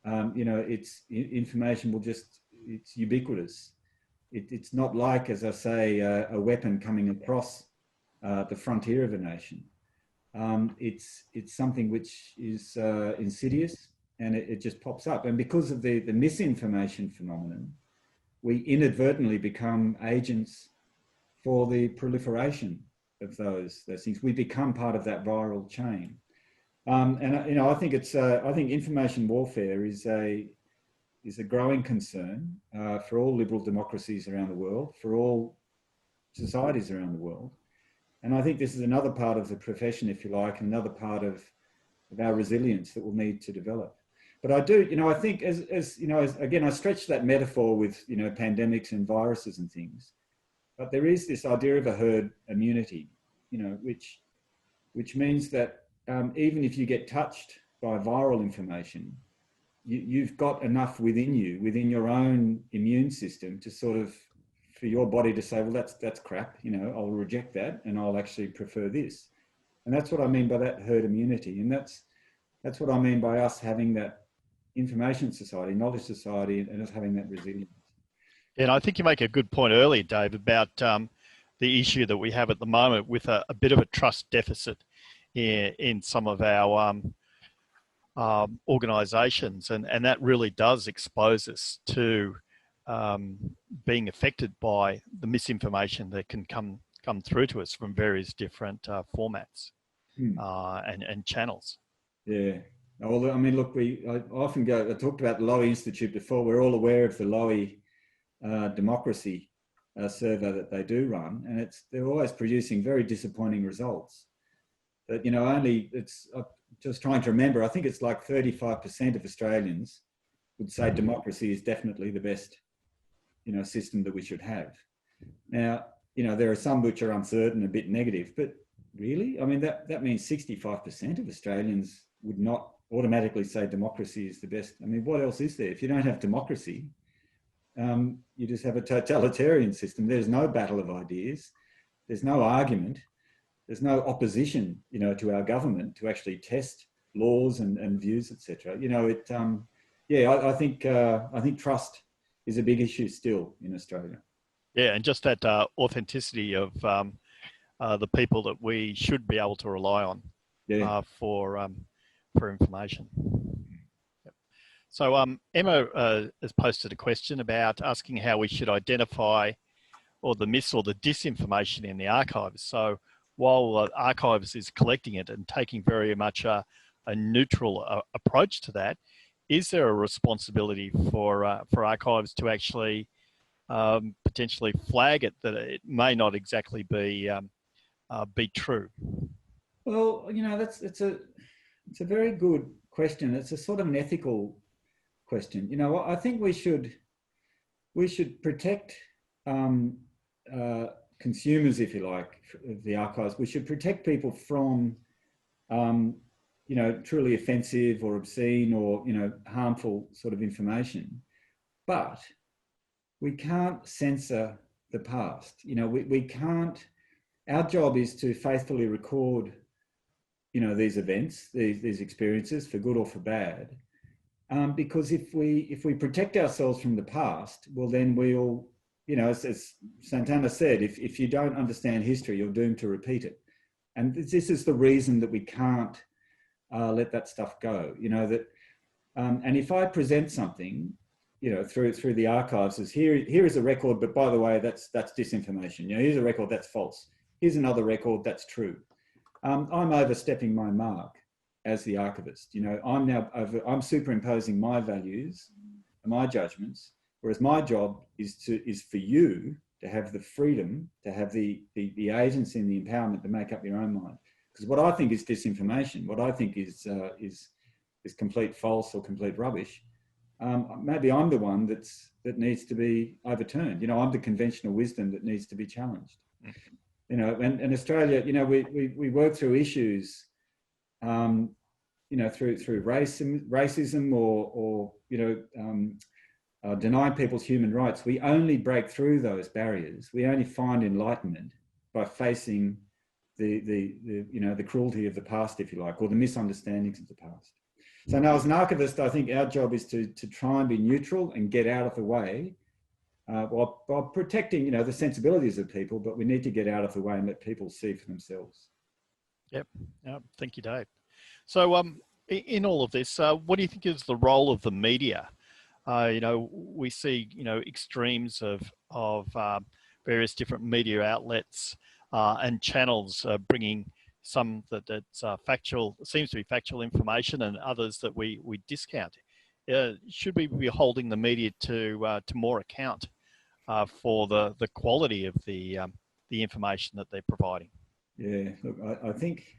Speaker 2: You know, information will just, it's ubiquitous. It's not like, as I say, a weapon coming across the frontier of a nation. It's something which is insidious, and it just pops up. And because of the misinformation phenomenon, we inadvertently become agents for the proliferation of those things. We become part of that viral chain. And you know, I think information warfare is a growing concern for all liberal democracies around the world, for all societies around the world. And I think this is another part of the profession, if you like, another part of our resilience that we'll need to develop. But I do, you know, I think as you know, again, I stretch that metaphor with, you know, pandemics and viruses and things, but there is this idea of a herd immunity, you know, which means that even if you get touched by viral information, you've got enough within you, within your own immune system, to sort of, for your body to say, well, that's crap, you know, I'll reject that and I'll actually prefer this. And that's what I mean by that herd immunity. And that's what I mean by us having that information society, knowledge society, and us having that resilience.
Speaker 3: And I think you make a good point earlier, Dave, about the issue that we have at the moment with a bit of a trust deficit in some of our organisations, and that really does expose us to being affected by the misinformation that can come through to us from various different formats and channels.
Speaker 2: Yeah. Well, I mean, look, I often I talked about the Lowy Institute before. We're all aware of the Lowy democracy survey that they do run, and they're always producing very disappointing results. But, you know, I'm just trying to remember, I think it's like 35% of Australians would say democracy is definitely the best, you know, system that we should have. Now, you know, there are some which are uncertain, a bit negative, but really, I mean, that means 65% of Australians would not automatically say democracy is the best. I mean, what else is there? If you don't have democracy, you just have a totalitarian system. There's no battle of ideas. There's no argument. There's no opposition, you know, to our government to actually test laws and views, etc. You know, I think trust is a big issue still in Australia.
Speaker 3: Yeah, and just that authenticity of the people that we should be able to rely on for information. Yep. So Emma has posted a question about asking how we should identify or the mis or the disinformation in the archives. So while archives is collecting it and taking very much a neutral approach to that, is there a responsibility for archives to actually potentially flag it that it may not exactly be true?
Speaker 2: Well, you know, it's a very good question. It's a sort of an ethical question. You know, I think we should protect consumers, if you like, of the archives. We should protect people from, you know, truly offensive or obscene or, you know, harmful sort of information. But we can't censor the past. You know, we can't, our job is to faithfully record, you know, these events, these experiences, for good or for bad. Because if we protect ourselves from the past, well, then we'll, you know, as Santana said, if you don't understand history, you're doomed to repeat it. And this is the reason that we can't let that stuff go. You know, that, and if I present something, you know, through the archives as here is a record, but by the way, that's disinformation. You know, here's a record that's false. Here's another record that's true. I'm overstepping my mark as the archivist. You know, I'm superimposing my values and my judgments, whereas my job is for you to have the freedom, to have the agency and the empowerment to make up your own mind. Because what I think is disinformation, what I think is complete false or complete rubbish, maybe I'm the one that needs to be overturned. You know, I'm the conventional wisdom that needs to be challenged. You know, and Australia, you know, we work through issues through racism or denying people's human rights, we only break through those barriers. We only find enlightenment by facing the cruelty of the past, if you like, or the misunderstandings of the past. So now, as an archivist, I think our job is to try and be neutral and get out of the way, while protecting, the sensibilities of people. But we need to get out of the way and let people see for themselves. Yep.
Speaker 3: Thank you, Dave. So, in all of this, what do you think is the role of the media? We see, extremes of various different media outlets and channels bringing some that's factual, seems to be factual information, and others that we discount. Should we be holding the media to more account for the quality of the information that they're providing?
Speaker 2: Yeah, look, I think,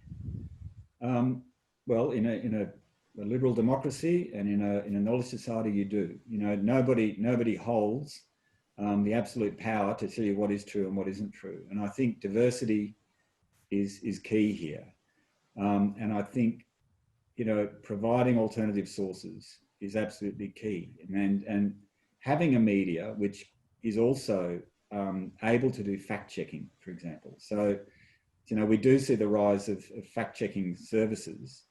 Speaker 2: well, in a liberal democracy and in a knowledge society, you do. Nobody holds the absolute power to tell you what is true and what isn't true. And I think diversity is key here. And I think, providing alternative sources is absolutely key. And having a media which is also able to do fact-checking, for example. So, we do see the rise of fact-checking services,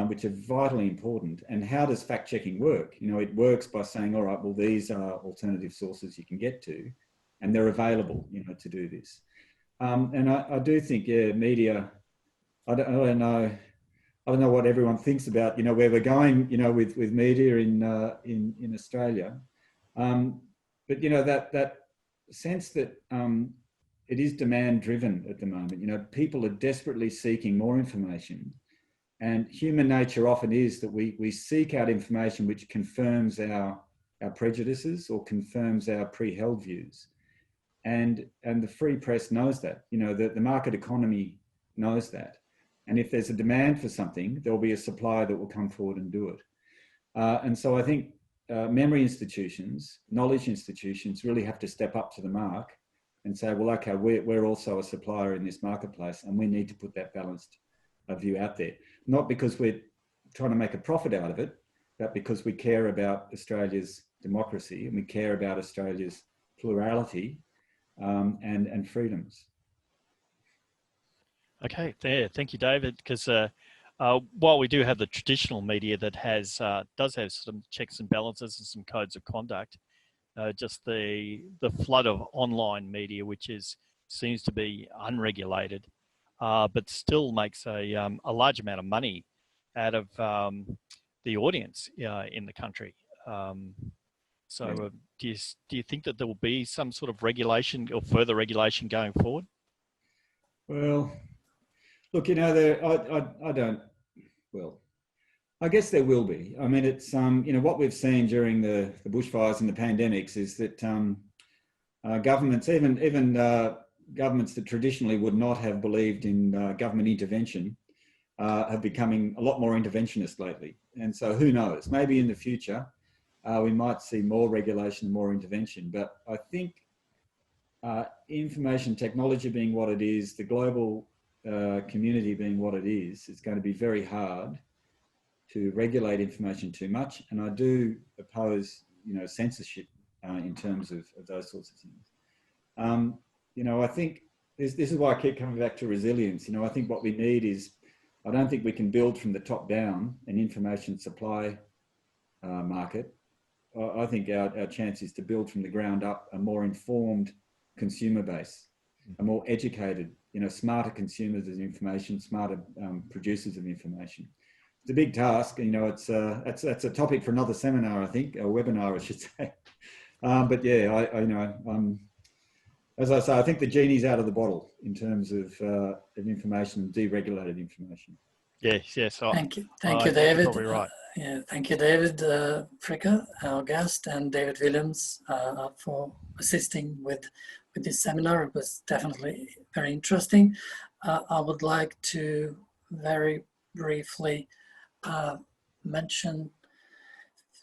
Speaker 2: which are vitally important. And how does fact-checking work? It works by saying, all right, well, these are alternative sources you can get to, and they're available, to do this. And I do think, media, I don't know what everyone thinks about, where we're going, with media in Australia. But, that sense that it is demand driven at the moment. People are desperately seeking more information, and human nature often is that we seek out information which confirms our prejudices or confirms our pre-held views. And the free press knows that, the market economy knows that. And if there's a demand for something, there'll be a supplier that will come forward and do it. And so I think memory institutions, knowledge institutions really have to step up to the mark and say, well, okay, we're also a supplier in this marketplace, and we need to put that balanced view out there. Not because we're trying to make a profit out of it, but because we care about Australia's democracy and we care about Australia's plurality and freedoms.
Speaker 3: Okay, there. Thank you, David. Because while we do have the traditional media that does have some checks and balances and some codes of conduct, just the flood of online media, which seems to be unregulated, but still makes a large amount of money out of the audience in the country. So do you think that there will be some sort of regulation or further regulation going forward?
Speaker 2: Well, look, I guess there will be. I mean, it's, what we've seen during the bushfires and the pandemics is that governments, even governments that traditionally would not have believed in government intervention, have becoming a lot more interventionist lately. And so who knows, maybe in the future, we might see more regulation and more intervention. But I think information technology being what it is, the global community being what it is, it's going to be very hard to regulate information too much. And I do oppose, censorship in terms of those sorts of things. I think this is why I keep coming back to resilience. I think what we need is, I don't think we can build from the top down an information supply market. I think our chance is to build from the ground up a more informed consumer base, a more educated, smarter consumers of information, smarter producers of information. It's a big task. That's a topic for another seminar, I think, a webinar, I should say. But yeah, as I say, I think the genie's out of the bottle in terms of information, deregulated information.
Speaker 3: Yes.
Speaker 1: Thank you, David.
Speaker 3: Probably right.
Speaker 1: Thank you, David Fricker, our guest, and David Williams for assisting with this seminar. It was definitely very interesting. I would like to very briefly mention,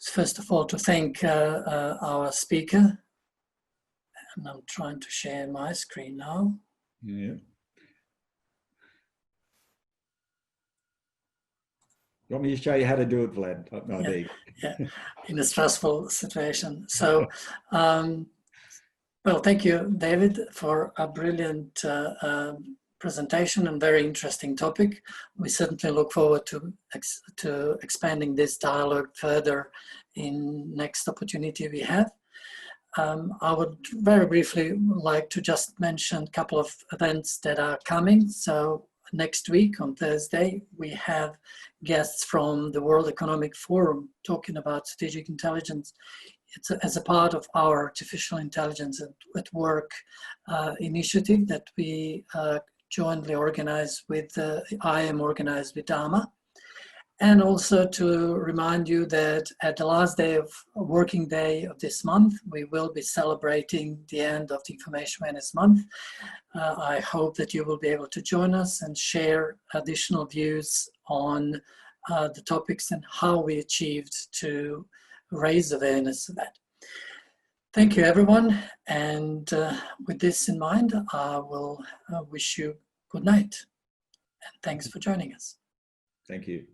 Speaker 1: first of all, to thank our speaker. And I'm trying to share my screen now.
Speaker 2: Yeah. You want me to show you how to do it, Vlad? No,
Speaker 1: Yeah,
Speaker 2: there you go.
Speaker 1: yeah, in a stressful situation. So, well, thank you, David, for a brilliant presentation and very interesting topic. We certainly look forward to expanding this dialogue further in next opportunity we have. I would very briefly like to just mention a couple of events that are coming. So next week on Thursday, we have guests from the World Economic Forum talking about strategic intelligence. It's as a part of our Artificial Intelligence at Work initiative that we jointly organize with IIM organized with DAMA. And also to remind you that at the last day of working day of this month, we will be celebrating the end of the Information Awareness Month. I hope that you will be able to join us and share additional views on the topics and how we achieved to raise awareness of that. Thank you, everyone. And with this in mind, I will wish you good night. And thanks for joining us.
Speaker 2: Thank you.